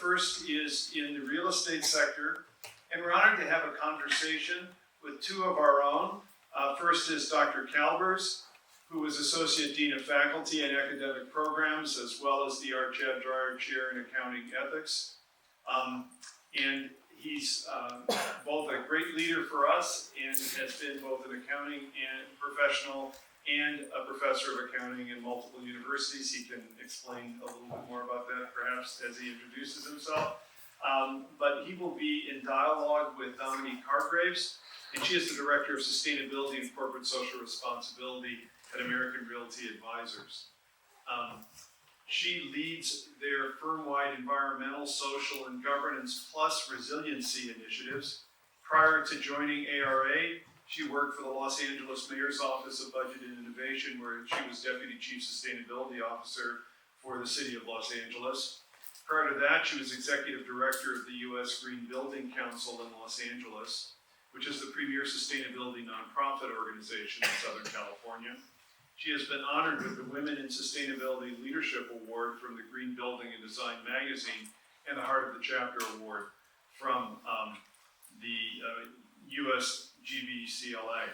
first is in the real estate sector, and we're honored to have a conversation with two of our own. First is Dr. Kalbers, who is Associate Dean of Faculty and Academic Programs, as well as the Art Chad Dreyer Chair in Accounting Ethics. And he's both a great leader for us and has been both an accounting and professional and a professor of accounting in multiple universities. He can explain a little bit more about that perhaps as he introduces himself. But he will be in dialogue with Dominique Hargreaves, and she is the Director of Sustainability and Corporate Social Responsibility at American Realty Advisors. She leads their firm-wide environmental, social, and governance plus resiliency initiatives. Prior to joining ARA, she worked for the Los Angeles Mayor's Office of Budget and Innovation, where she was Deputy Chief Sustainability Officer for the City of Los Angeles. Prior to that, she was Executive Director of the U.S. Green Building Council in Los Angeles, which is the premier sustainability nonprofit organization in Southern California. She has been honored with the Women in Sustainability Leadership Award from the Green Building and Design magazine and the Heart of the Chapter Award from the US GBCLA.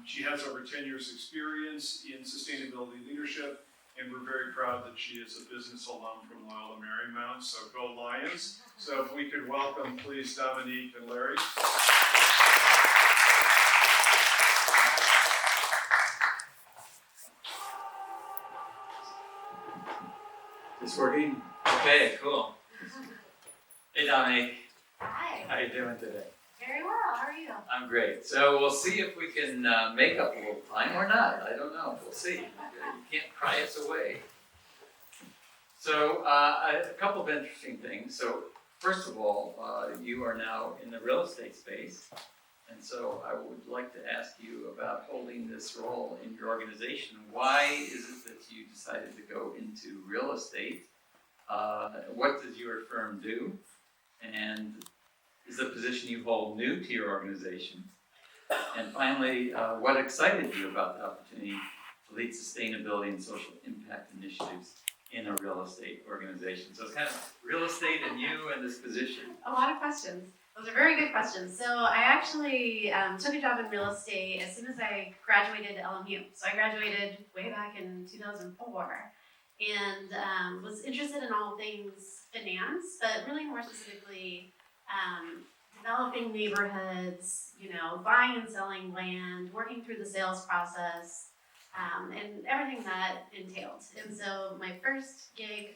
She has over 10 years experience in sustainability leadership, and we're very proud that she is a business alum from Loyola Marymount, so go Lions. So if we could welcome, please, Dominique and Larry. It's working? Okay, cool. Hey Dominique, Hi. how you doing today? Very well. How are you? I'm great. So we'll see if we can make up a little time or not. I don't know. We'll see. You can't pry us away. So a couple of interesting things. So first of all, you are now in the real estate space. And so I would like to ask you about holding this role in your organization. Why is it that you decided to go into real estate? What does your firm do? And is the position you hold new to your organization? And finally, what excited you about the opportunity to lead sustainability and social impact initiatives in a real estate organization? So it's kind of real estate and you and this position. A lot of questions. Those are very good questions. So I actually took a job in real estate as soon as I graduated LMU. So I graduated way back in 2004 and was interested in all things finance, but really more specifically developing neighborhoods, buying and selling land, working through the sales process, and everything that entailed. And so my first gig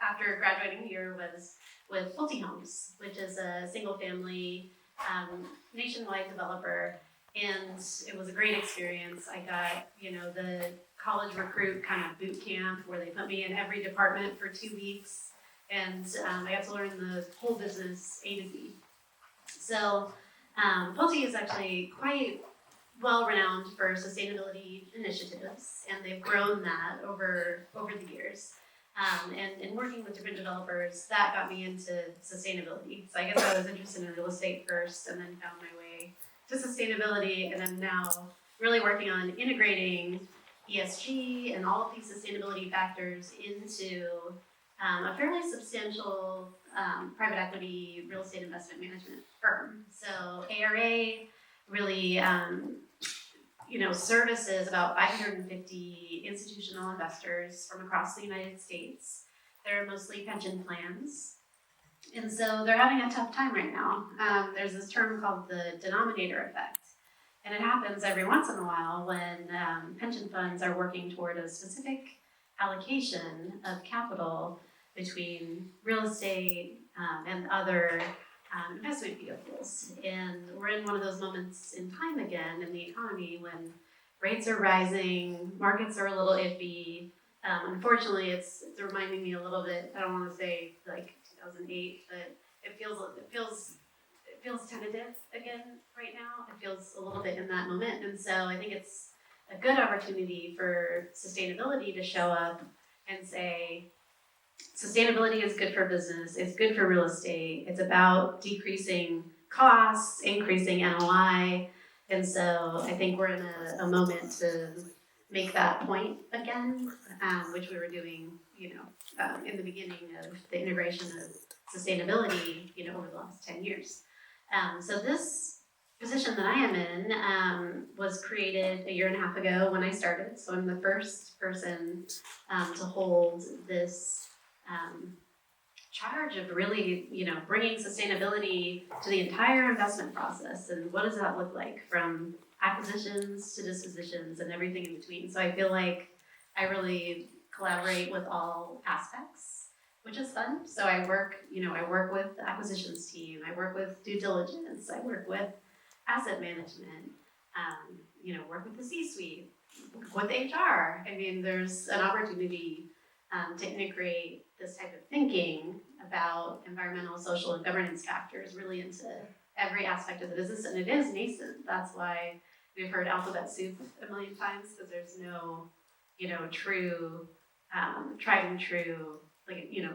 after graduating here was with Realty Homes, which is a single-family nationwide developer, and it was a great experience. I got, the college recruit kind of boot camp where they put me in every department for 2 weeks, and I got to learn the whole business A to Z. So Realty is actually quite well-renowned for sustainability initiatives, and they've grown that over the years. And working with different developers, that got me into sustainability. So I guess I was interested in real estate first and then found my way to sustainability, and then now really working on integrating ESG and all of these sustainability factors into a fairly substantial private equity real estate investment management firm. So ARA really services about 550 institutional investors from across the United States. They're mostly pension plans. And so they're having a tough time right now. There's this term called the denominator effect. And it happens every once in a while when pension funds are working toward a specific allocation of capital between real estate and other investment vehicles. And we're in one of those moments in time again in the economy when rates are rising, markets are a little iffy. Unfortunately, it's reminding me a little bit, I don't want to say like 2008, but it feels tentative again right now. It feels a little bit in that moment. And so I think it's a good opportunity for sustainability to show up and say, sustainability is good for business, it's good for real estate, it's about decreasing costs, increasing NOI, and so I think we're in a moment to make that point again, which we were doing in the beginning of the integration of sustainability, over the last 10 years. So this position that I am in was created a year and a half ago when I started. So I'm the first person to hold this charge of really, bringing sustainability to the entire investment process. And what does that look like from acquisitions to dispositions and everything in between? So I feel like I really collaborate with all aspects, which is fun. So I work with the acquisitions team, I work with due diligence, I work with asset management, work with the C-suite, with HR. I mean, there's an opportunity to integrate this type of thinking about environmental, social, and governance factors really into every aspect of the business, and it is nascent. That's why we've heard alphabet soup a million times, because there's no, true, tried and true,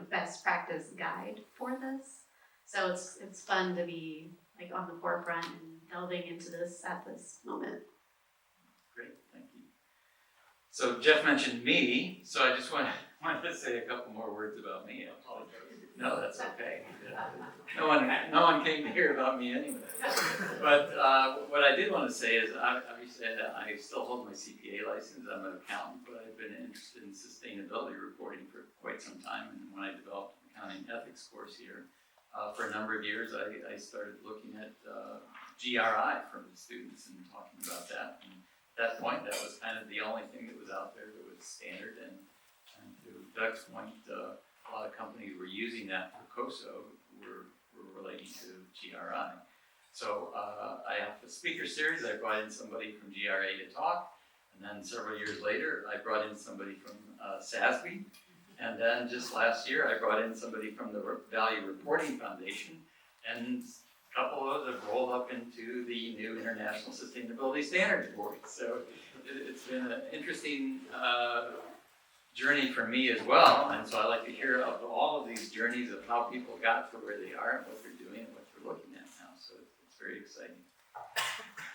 best practice guide for this. So it's fun to be on the forefront and delving into this at this moment. Great, thank you. So Jeff mentioned me, so I just wanted to say a couple more words about me. I apologize. No, that's okay. No one came to hear about me anyway. But what I did want to say is, obviously, I still hold my CPA license. I'm an accountant, but I've been interested in sustainability reporting for quite some time. And when I developed an accounting ethics course here, for a number of years, I started looking at GRI for the students and talking about that. And at that point, that was kind of the only thing that was out there that was standard. And to Doug's point, a lot of companies were using that for COSO, were relating to GRI. So I have a speaker series. I brought in somebody from GRA to talk, and then several years later, I brought in somebody from SASB, and then just last year, I brought in somebody from the Value Reporting Foundation, and a couple of those have rolled up into the new International Sustainability Standards Board. So it's been an interesting journey for me as well, and so I like to hear of all of these journeys of how people got to where they are and what they're doing and what they're looking at now. So it's very exciting.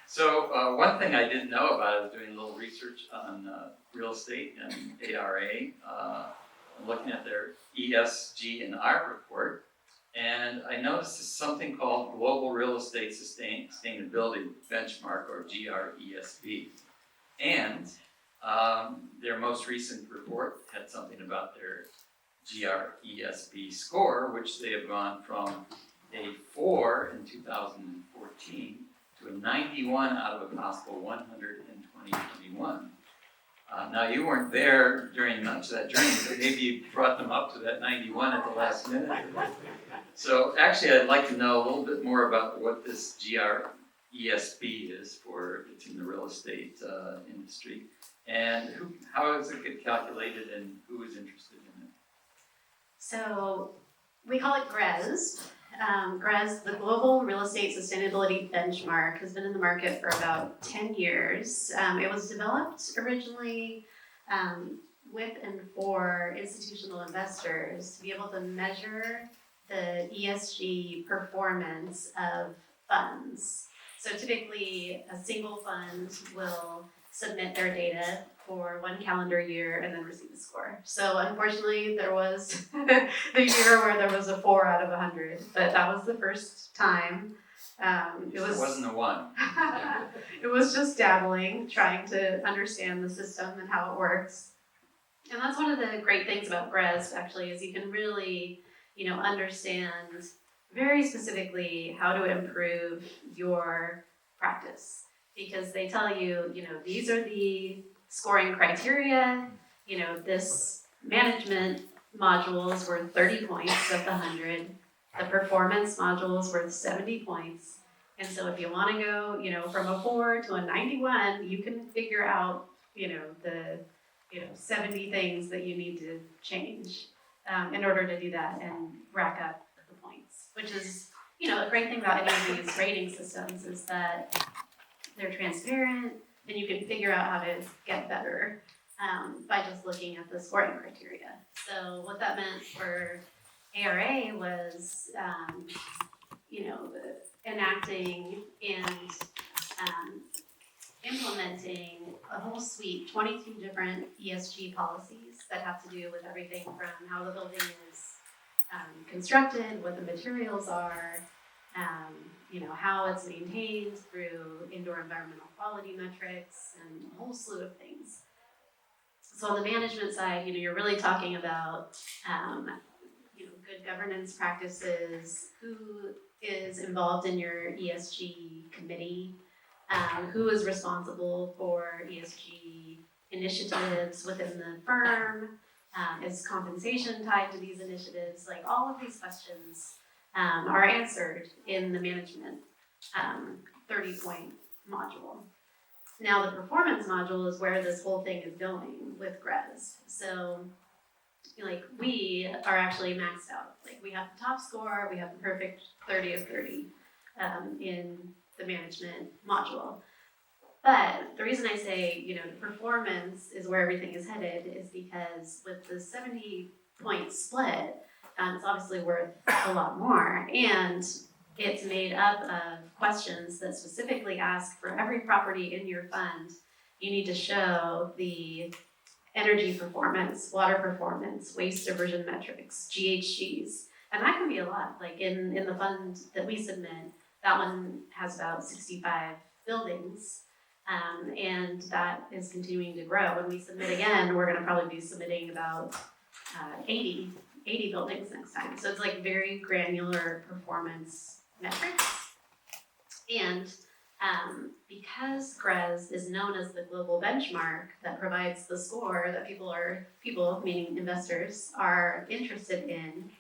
So one thing I didn't know about, I was doing a little research on real estate and ARA. I'm looking at their ESG and R report, and I noticed something called Global Real Estate Sustainability Benchmark, or GRESB, and their most recent report had something about their GRESB score, which they have gone from a 4 in 2014 to a 91 out of a possible 100 in 2021. Now, you weren't there during much of that journey, but maybe you brought them up to that 91 at the last minute. So actually, I'd like to know a little bit more about what this GRESB is for, it's in the real estate industry. And how does it get calculated, and who is interested in it? So we call it GRES. GRES, the Global Real Estate Sustainability Benchmark, has been in the market for about 10 years. It was developed originally with and for institutional investors to be able to measure the ESG performance of funds. So typically, a single fund will submit their data for one calendar year and then receive a score. So unfortunately, there was the year where there was a 4 out of 100, but that was the first time. It wasn't a 1. It was just dabbling, trying to understand the system and how it works. And that's one of the great things about GRES, actually, is you can really, understand very specifically how to improve your practice. Because they tell you, these are the scoring criteria, this management module is worth 30 points of the 100, the performance module is worth 70 points, and so if you want to go, from a 4 to a 91, you can figure out, the 70 things that you need to change in order to do that and rack up the points, which is, a great thing about any of these rating systems is that they're transparent, and you can figure out how to get better by just looking at the scoring criteria. So what that meant for ARA was, enacting and implementing a whole suite, 22 different ESG policies that have to do with everything from how the building is constructed, what the materials are, how it's maintained through indoor environmental quality metrics, and a whole slew of things. So on the management side, you're really talking about, good governance practices, who is involved in your ESG committee, who is responsible for ESG initiatives within the firm, is compensation tied to these initiatives? Like, all of these questions are answered in the management 30-point module. Now, the performance module is where this whole thing is going with GRES. So, we are actually maxed out. We have the top score, we have the perfect 30 of 30 in the management module. But the reason I say, the performance is where everything is headed is because with the 70-point split, it's obviously worth a lot more. And it's made up of questions that specifically ask for every property in your fund. You need to show the energy performance, water performance, waste diversion metrics, GHGs. And that can be a lot. In the fund that we submit, that one has about 65 buildings. And that is continuing to grow. When we submit again, we're going to probably be submitting about 80 buildings next time. So it's very granular performance metrics. And because GRES is known as the global benchmark that provides the score that people, meaning investors, are interested in,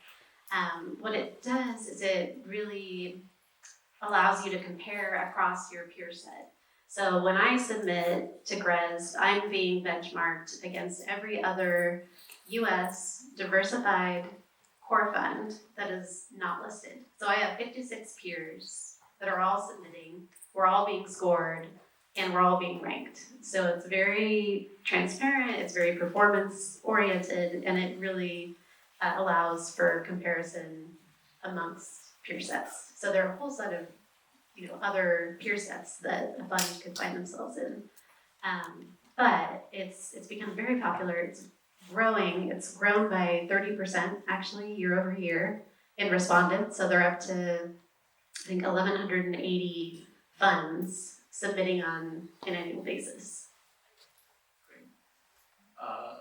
what it does is it really allows you to compare across your peer set. So when I submit to GRES, I'm being benchmarked against every other US diversified core fund that is not listed. So I have 56 peers that are all submitting, we're all being scored, and we're all being ranked. So it's very transparent, it's very performance oriented, and it really allows for comparison amongst peer sets. So there are a whole set of other peer sets that a fund could find themselves in. But it's become very popular. It's growing. It's grown by 30% actually year over year in respondents. So they're up to, I think, 1,180 funds submitting on an annual basis. Great.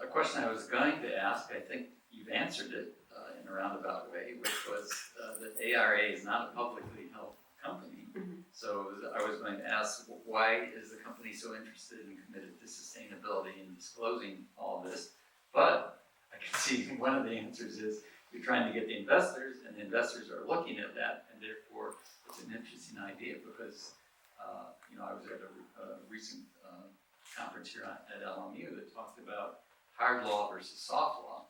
A question I was going to ask, I think you've answered it in a roundabout way, which was that ARA is not a publicly held company. Mm-hmm. So I was going to ask, why is the company so interested and committed to sustainability and disclosing all this? But I can see one of the answers is you're trying to get the investors, and the investors are looking at that, and therefore it's an interesting idea because, I was at a recent conference here at LMU that talked about hard law versus soft law.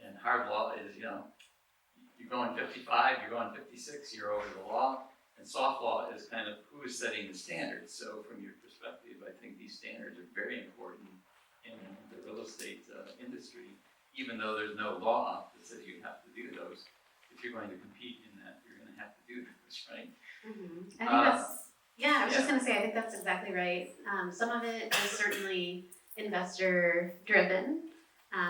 And hard law is, you're going 55, you're going 56, you're over the law. And soft law is kind of who is setting the standards. So from your perspective, I think these standards are very important in the real estate industry, even though there's no law that says you have to do those. If you're going to compete in that, you're going to have to do those, right? Mm-hmm. I think just going to say, I think that's exactly right. Some of it is certainly investor driven.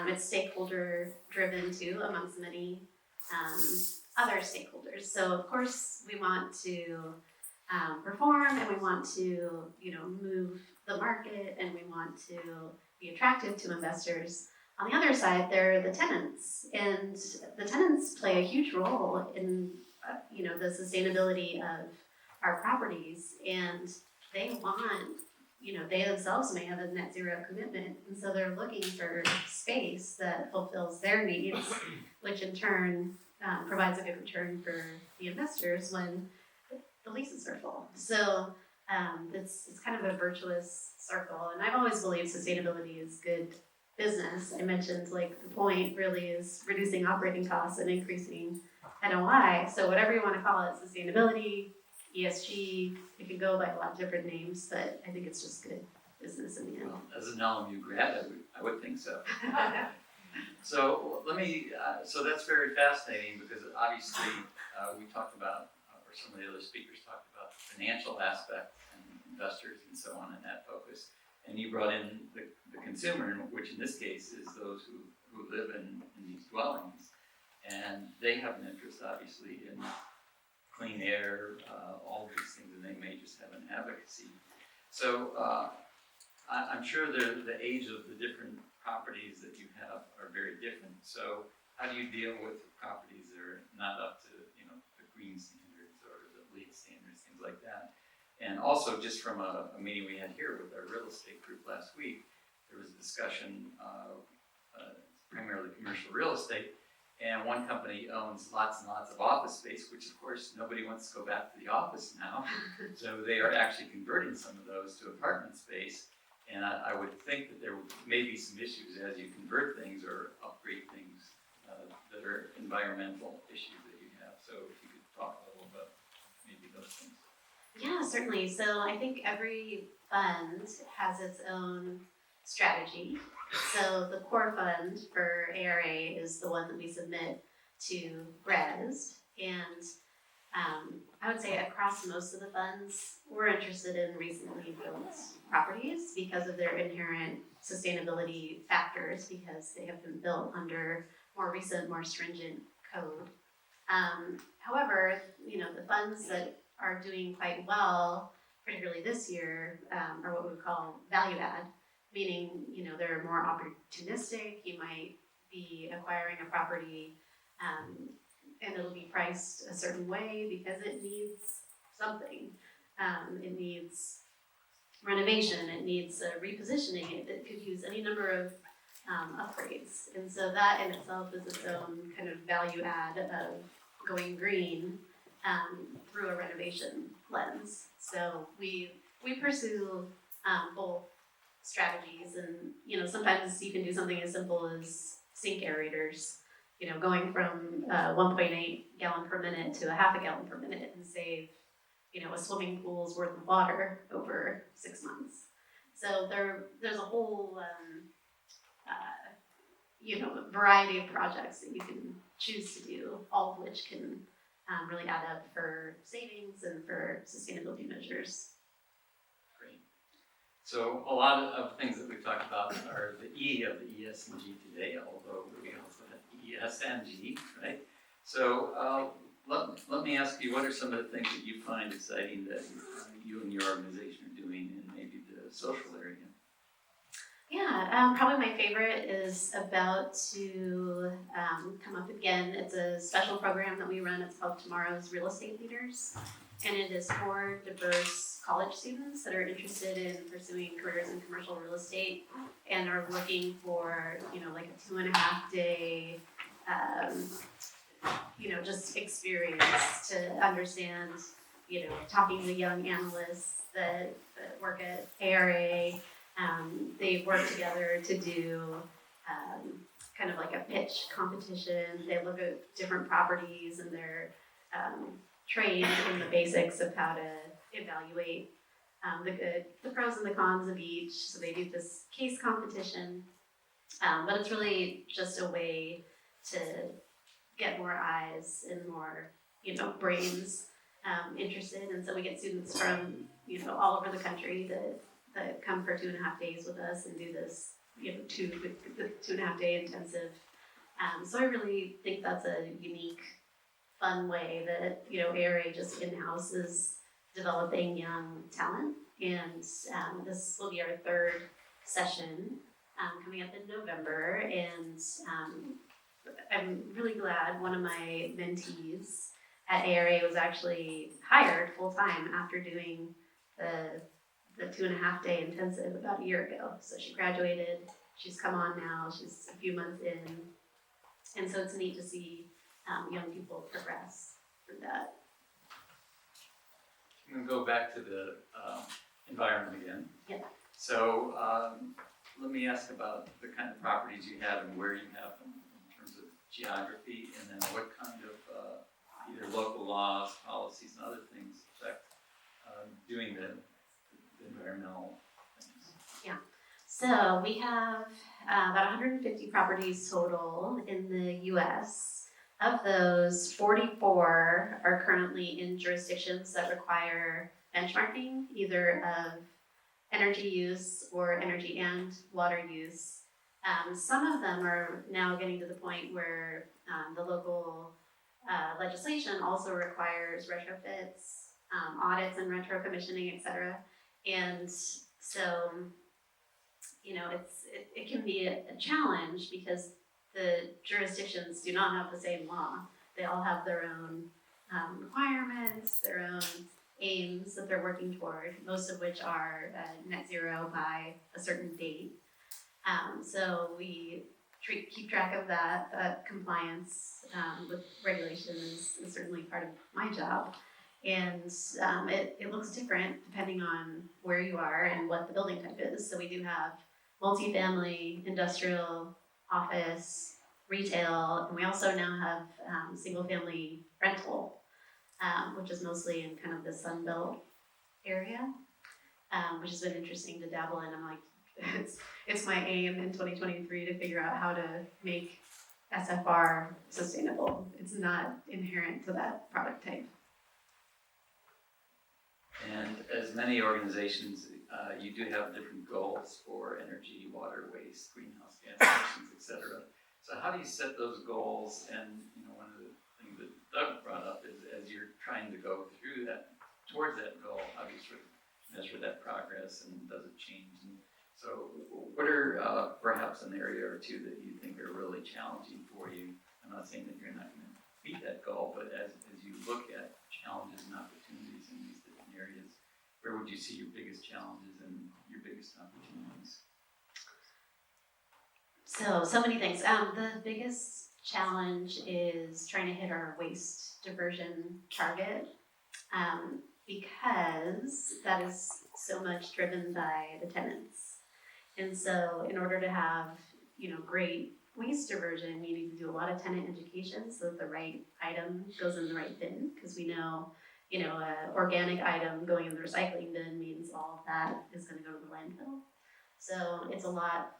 It's stakeholder driven too, amongst many other stakeholders. So of course we want to perform, and we want to move the market, and we want to be attractive to investors. On the other side, there are the tenants, and the tenants play a huge role in the sustainability of our properties, and they want, they themselves may have a net zero commitment, and so they're looking for space that fulfills their needs, which in turn provides a good return for the investors when the leases are full. So it's kind of a virtuous circle, and I've always believed sustainability is good business. I mentioned the point really is reducing operating costs and increasing NOI. So whatever you want to call it, sustainability, ESG, it can go by a lot of different names, but I think it's just good business in the end. Well, as an LMU grad, I would think so. So so that's very fascinating because obviously we talked about, or some of the other speakers talked about the financial aspect and investors and so on in that focus. And you brought in the consumer, which in this case is those who live in these dwellings. And they have an interest, obviously, in clean air, all these things, and they may just have an advocacy. So I'm sure the age of the different properties that you have are very different. So how do you deal with properties that are not up to, the green standards or the LEED standards, things like that? And also, just from a meeting we had here with our real estate group last week, there was a discussion, primarily commercial real estate, and one company owns lots and lots of office space, which of course nobody wants to go back to the office now. So they are actually converting some of those to apartment space. And I would think that there may be some issues as you convert things or upgrade things that are environmental issues that you have. So if you could talk a little about maybe those things. Yeah, certainly. So I think every fund has its own strategy. So the core fund for ARA is the one that we submit to RES, and I would say across most of the funds, we're interested in recently built properties because of their inherent sustainability factors, because they have been built under more recent, more stringent code. However, the funds that are doing quite well, particularly this year, are what we would call value add, meaning, they're more opportunistic. You might be acquiring a property, and it'll be priced a certain way because it needs something. It needs renovation, it needs repositioning, it could use any number of upgrades. And so that in itself is its own kind of value add of going green through a renovation lens. So we pursue both strategies, and sometimes you can do something as simple as sink aerators, going from 1.8 gallon per minute to a half a gallon per minute and save a swimming pool's worth of water over 6 months. So there's a whole variety of projects that you can choose to do, all of which can really add up for savings and for sustainability measures. Great. So a lot of things that we've talked about are the E of the ES and G today, although we also have ES and G, right? So let me ask you, what are some of the things that you find exciting that you and your organization are doing in maybe the social area? Yeah, probably my favorite is about to come up again. It's a special program that we run. It's called Tomorrow's Real Estate Leaders. And it is for diverse college students that are interested in pursuing careers in commercial real estate and are looking for, like a 2.5 day, just experience to understand, talking to young analysts that work at ARA. They work together to do kind of like a pitch competition. They look at different properties and they're trained in the basics of how to evaluate the pros and the cons of each. So they do this case competition, but it's really just a way to get more eyes and more, brains interested. And so we get students from, all over the country that come for 2.5 days with us and do this, 2.5 day intensive. So I really think that's a unique, fun way that, ARA just in-house is developing young talent. And this will be our 3rd session coming up in November. And I'm really glad one of my mentees at ARA was actually hired full-time after doing the 2.5 day intensive about a year ago. So she graduated, she's come on now, she's a few months in. And so it's neat to see young people progress through that. I'm going to go back to the environment again. Yeah. So let me ask about the kind of properties you have and where you have them in terms of geography, and then what kind of either local laws, policies, and other things affect doing the environmental things. Yeah. So we have about 150 properties total in the U.S. Of those, 44 are currently in jurisdictions that require benchmarking, either of energy use or energy and water use. Some of them are now getting to the point where the local legislation also requires retrofits, audits and retro commissioning, et cetera. And so, it can be a challenge because the jurisdictions do not have the same law. They all have their own requirements, their own aims that they're working toward, most of which are net zero by a certain date. So we keep track of that compliance with regulation is certainly part of my job. And it looks different depending on where you are and what the building type is. So we do have multifamily, industrial, office, retail, and we also now have single family rental, which is mostly in kind of the Sun Belt area, which has been interesting to dabble in. I'm like, it's my aim in 2023 to figure out how to make SFR sustainable. It's not inherent to that product type. And as many organizations, you do have different goals for energy, water, waste, greenhouse gas emissions, et cetera. So how do you set those goals? And one of the things that Doug brought up is as you're trying to go through that, towards that goal, how do you sort of measure that progress and does it change? And so what are perhaps an area or two that you think are really challenging for you? I'm not saying that you're not going to meet that goal, but as you look at challenges and opportunities in these different areas, where would you see your biggest challenges and your biggest opportunities? So many things. The biggest challenge is trying to hit our waste diversion target, because that is so much driven by the tenants. And so in order to have, great waste diversion, you need to do a lot of tenant education so that the right item goes in the right bin, because we know, an organic item going in the recycling bin means all of that is going to go to the landfill. So it's a lot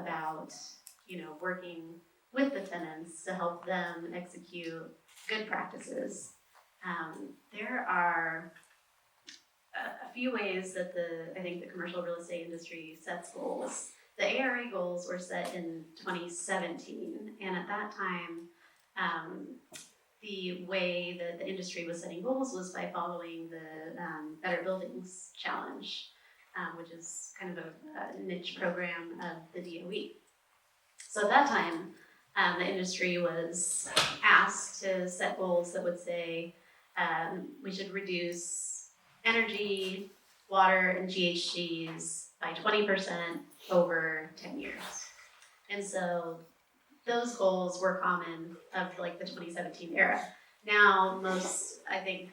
about, working with the tenants to help them execute good practices. There are a few ways that I think the commercial real estate industry sets goals. The ARA goals were set in 2017, and at that time, the way that the industry was setting goals was by following the Better Buildings Challenge, which is kind of a niche program of the DOE. So at that time, the industry was asked to set goals that would say we should reduce energy, water, and GHGs by 20% over 10 years. And so those goals were common of like the 2017 era. Now,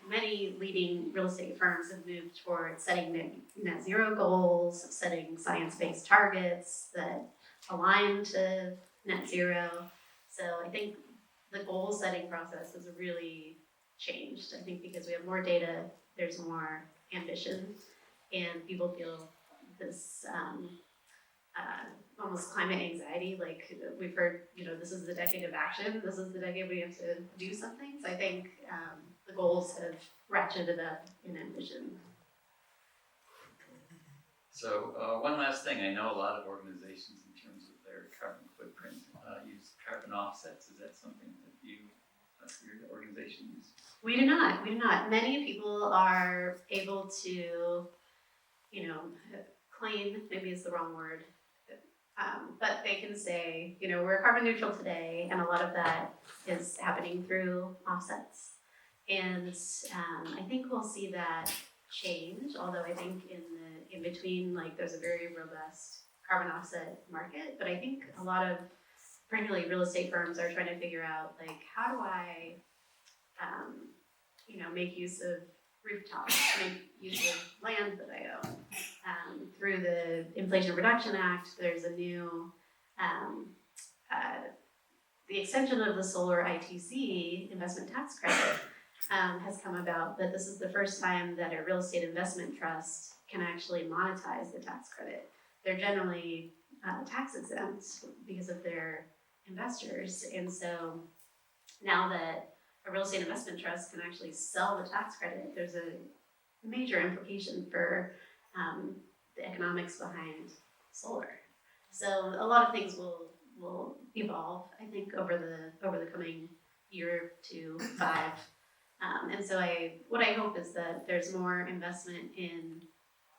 many leading real estate firms have moved towards setting net zero goals, setting science-based targets that align to net zero. So I think the goal setting process has really changed. I think because we have more data, there's more ambition, and people feel this almost climate anxiety, like we've heard, this is the decade of action, this is the decade we have to do something. So I think the goals have ratcheted up in ambition. So one last thing, I know a lot of organizations in terms of their carbon footprint use carbon offsets. Is that something that your organization uses? We do not. Many people are able to, claim, maybe it's the wrong word, but they can say, we're carbon neutral today, and a lot of that is happening through offsets. And I think we'll see that change, although I think in between, there's a very robust carbon offset market, but I think a lot of, particularly real estate firms, are trying to figure out, how do I, make use of rooftops, make use of land that I own. Through the Inflation Reduction Act, there's a new, the extension of the solar ITC, investment tax credit, has come about, but this is the first time that a real estate investment trust can actually monetize the tax credit. They're generally tax exempt because of their investors, and so now that a real estate investment trust can actually sell the tax credit, there's a major implication for the economics behind solar. So a lot of things will evolve, I think, over the coming year to 5. And so what I hope is that there's more investment in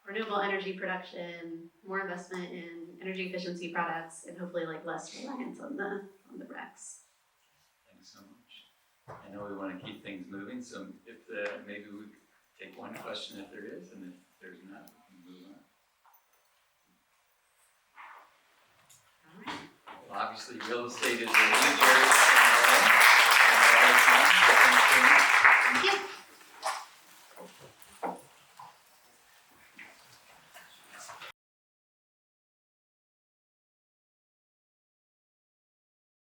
renewable energy production, more investment in energy efficiency products, and hopefully like less reliance on the RECs. Thanks so much. I know we want to keep things moving, so if maybe we could take one question if there is, and if there's not, we can move on. All right. Well, obviously, real estate is a huge area.